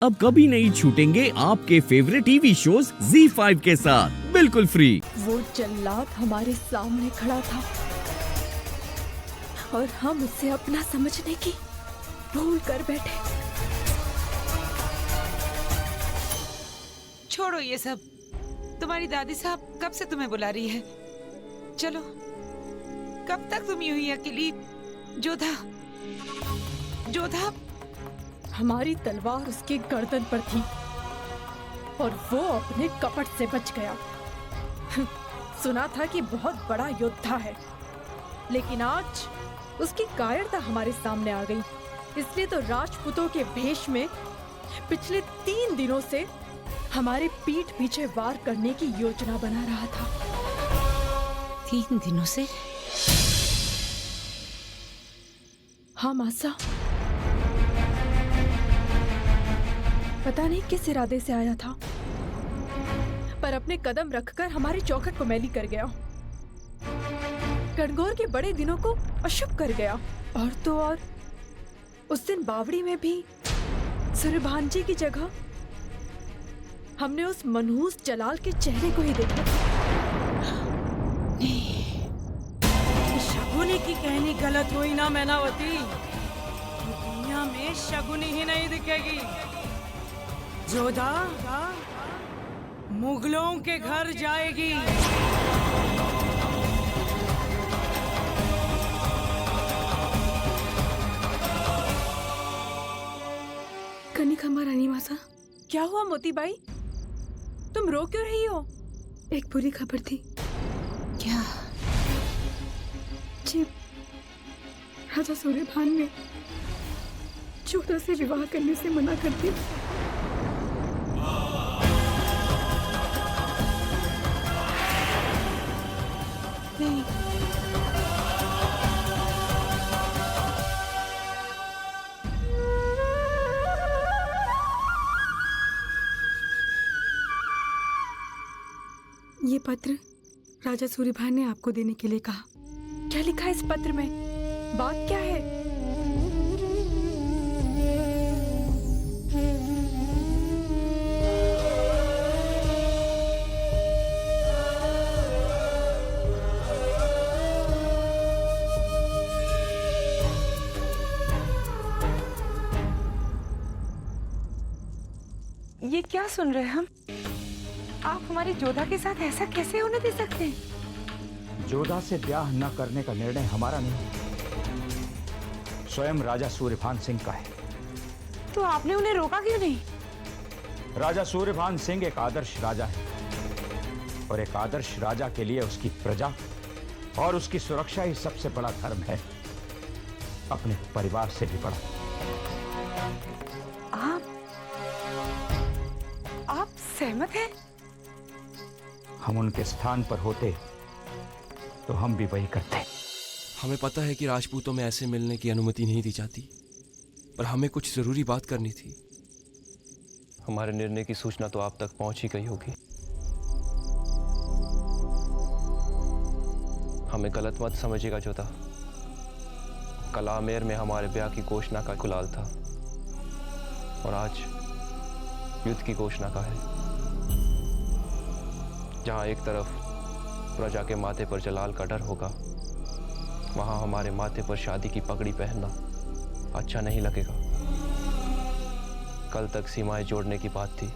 अब कभी नहीं छूटेंगे आपके फेवरेट टीवी शोज ZEE5 के साथ बिल्कुल फ्री। वो जल्लाद हमारे सामने खड़ा था और हम उसे अपना समझने की भूल कर बैठे। छोड़ो ये सब। तुम्हारी दादी साहब कब से तुम्हें बुला रही है। चलो, कब तक तुम यूं ही अकेली। जोधा, जोधा। हमारी तलवार उसके गर्दन पर थी और वो अपने कपट से बच गया। सुना था कि बहुत बड़ा योद्धा है, लेकिन आज उसकी कायरता हमारे सामने आ गई। इसलिए तो राजपूतों के भेष में पिछले 3 दिनों से हमारे पीठ पीछे वार करने की योजना बना रहा था। 3 दिनों से? हाँ मासा, पता नहीं किस इरादे से आया था, पर अपने कदम रखकर हमारी चौखट को मैली कर गया। गणगौर के बड़े दिनों को अशुभ कर गया। और तो और उस दिन बावड़ी में भी सूर्यभान जी की जगह हमने उस मनहूस जलाल के चेहरे को ही देखा। शगुनी की कहनी गलत हुई ना मैनावती। दुनिया में शगुनी ही नहीं दिखेगी। जोधा मुगलों के घर जाएगी। कनिका महारानी मासा, क्या हुआ मोती बाई? तुम रो क्यों रही हो? एक बुरी खबर थी। क्या? जी, राजा सूर्यभान ने जोधा से विवाह करने से मना कर दिया। नहीं, ये पत्र राजा सूर्यभान ने आपको देने के लिए कहा। क्या लिखा है इस पत्र में? बात क्या है? ये क्या सुन रहे हैं हम? आप हमारी जोधा के साथ ऐसा कैसे होने दे सकते हैं? जोधा से ब्याह न करने का निर्णय हमारा नहीं, स्वयं राजा सूर्यभान सिंह का है। तो आपने उन्हें रोका क्यों नहीं? राजा सूर्यभान सिंह एक आदर्श राजा है और एक आदर्श राजा के लिए उसकी प्रजा और उसकी सुरक्षा ही सबसे बड़ा धर्म है, अपने परिवार से भी बड़ा। आप सहमत हैं? हम उनके स्थान पर होते तो हम भी वही करते। हमें पता है कि राजपूतों में ऐसे मिलने की अनुमति नहीं दी जाती, पर हमें कुछ जरूरी बात करनी थी। हमारे निर्णय की सूचना तो आप तक पहुंच ही गई होगी। हमें गलत मत समझिएगा जोधा। कल आमेर में हमारे ब्याह की घोषणा का गुलाल था और आज युद्ध की घोषणा का है। जहां एक तरफ प्रजा के माथे पर जलाल का डर होगा, वहां हमारे माथे पर शादी की पगड़ी पहनना अच्छा नहीं लगेगा। कल तक सीमाएं जोड़ने की बात थी,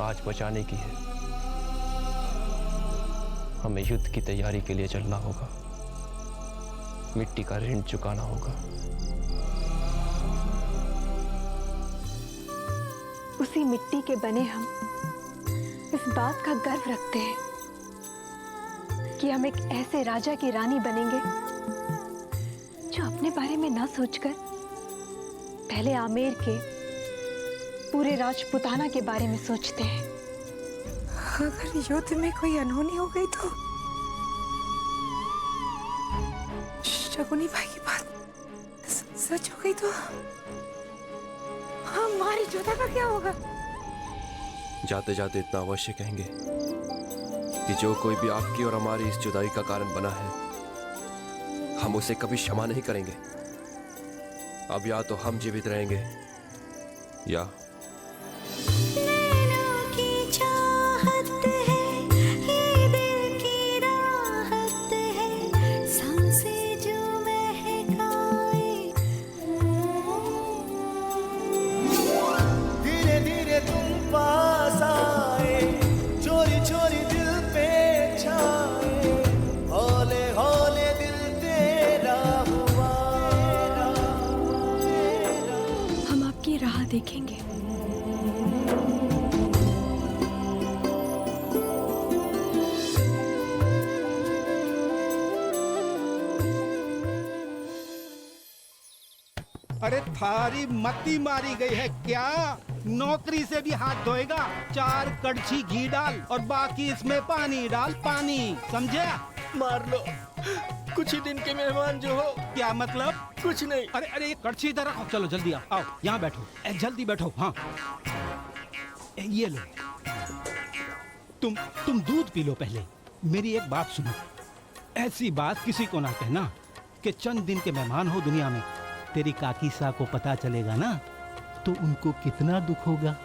आज बचाने की है। हमें युद्ध की तैयारी के लिए चलना होगा, मिट्टी का ऋण चुकाना होगा। उसी मिट्टी के बने हम इस बात का गर्व रखते हैं कि हम एक ऐसे राजा की रानी बनेंगे जो अपने बारे में ना सोचकर पहले आमेर के पूरे राजपुताना के बारे में सोचते हैं। अगर युद्ध में कोई अनहोनी हो गई तो शगुनी भाई की बात सच हो गई तो हमारी जोधा का क्या होगा? जाते जाते इतना अवश्य कहेंगे कि जो कोई भी आपकी और हमारी इस जुदाई का कारण बना है, हम उसे कभी क्षमा नहीं करेंगे। अब या तो हम जीवित रहेंगे या धीरे धीरे तुम पास आए, चोरी चोरी दिल पे छाए, हौले हौले दिल तेरा हुआ। हम आपकी राह देखेंगे। अरे थारी मत्ती मारी गई है क्या? नौकरी से भी हाथ धोएगा? 4 कड़छी घी डाल और बाकी इसमें पानी डाल, पानी, समझे? मार लो, कुछ ही दिन के मेहमान जो हो। क्या मतलब? कुछ नहीं। अरे अरे ये कड़छी इधर रखो, चलो जल्दी आओ, यहाँ बैठो, जल्दी बैठो। हाँ ये लो, तुम दूध पी लो पहले। मेरी एक बात सुनो, ऐसी बात किसी को ना कहना कि चंद दिन के मेहमान हो दुनिया में। तेरी काकी सा को पता चलेगा ना तो उनको कितना दुख होगा।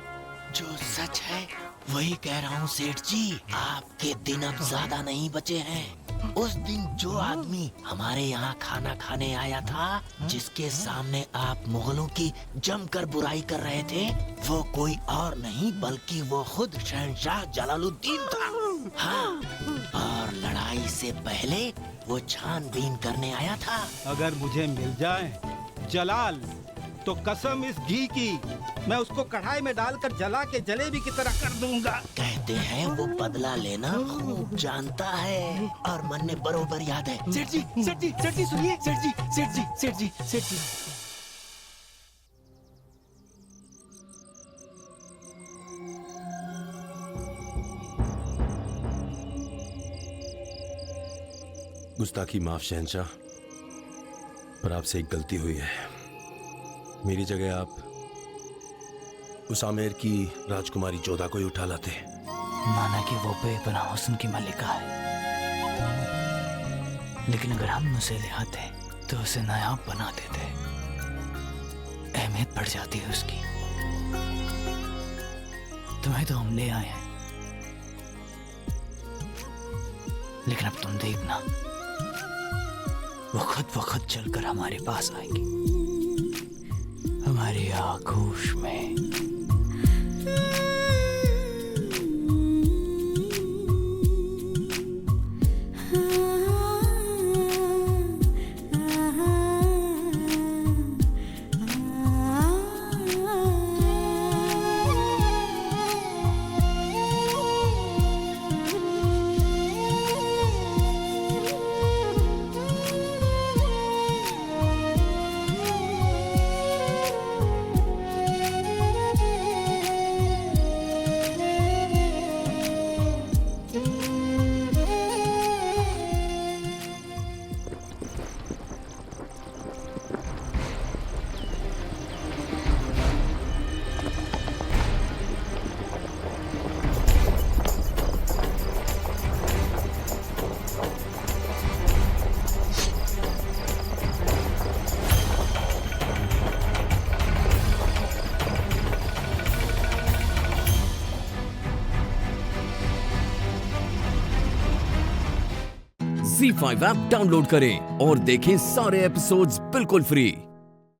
जो सच है वही कह रहा हूँ सेठ जी, आपके दिन अब ज्यादा नहीं बचे हैं। उस दिन जो आदमी हमारे यहाँ खाना खाने आया था, जिसके सामने आप मुगलों की जमकर बुराई कर रहे थे, वो कोई और नहीं बल्कि वो खुद शहंशाह जलालुद्दीन था। हाँ, और लड़ाई से पहले वो छानबीन करने आया था। अगर मुझे मिल जाए जलाल तो कसम इस घी की, मैं उसको कढ़ाई में डालकर जला के जलेबी की तरह कर दूंगा। कहते हैं वो बदला लेना खूब जानता है और मन में बरोबर याद है। सेठ जी, सेठ जी, सेठ जी सुनिए, सेठ जी, सेठ जी, सेठ जी, सेठ जी। गुस्ताखी माफ शहंशाह, पर आपसे एक गलती हुई है। मेरी जगह आप उस आमेर की राजकुमारी जोधा को ही उठा लाते। माना कि वो बेपनाह हुस्न की मल्लिका है, लेकिन अगर हम उसे ले आते तो उसे नायाब बना देते। अहमियत बढ़ जाती है उसकी। तुम्हें तो हम ले आए हैं, लेकिन अब तुम देखना, वो खुद चलकर हमारे पास आएंगी, हमारी आगोश में। ZEE5 ऐप डाउनलोड करें और देखें सारे एपिसोड्स बिल्कुल फ्री।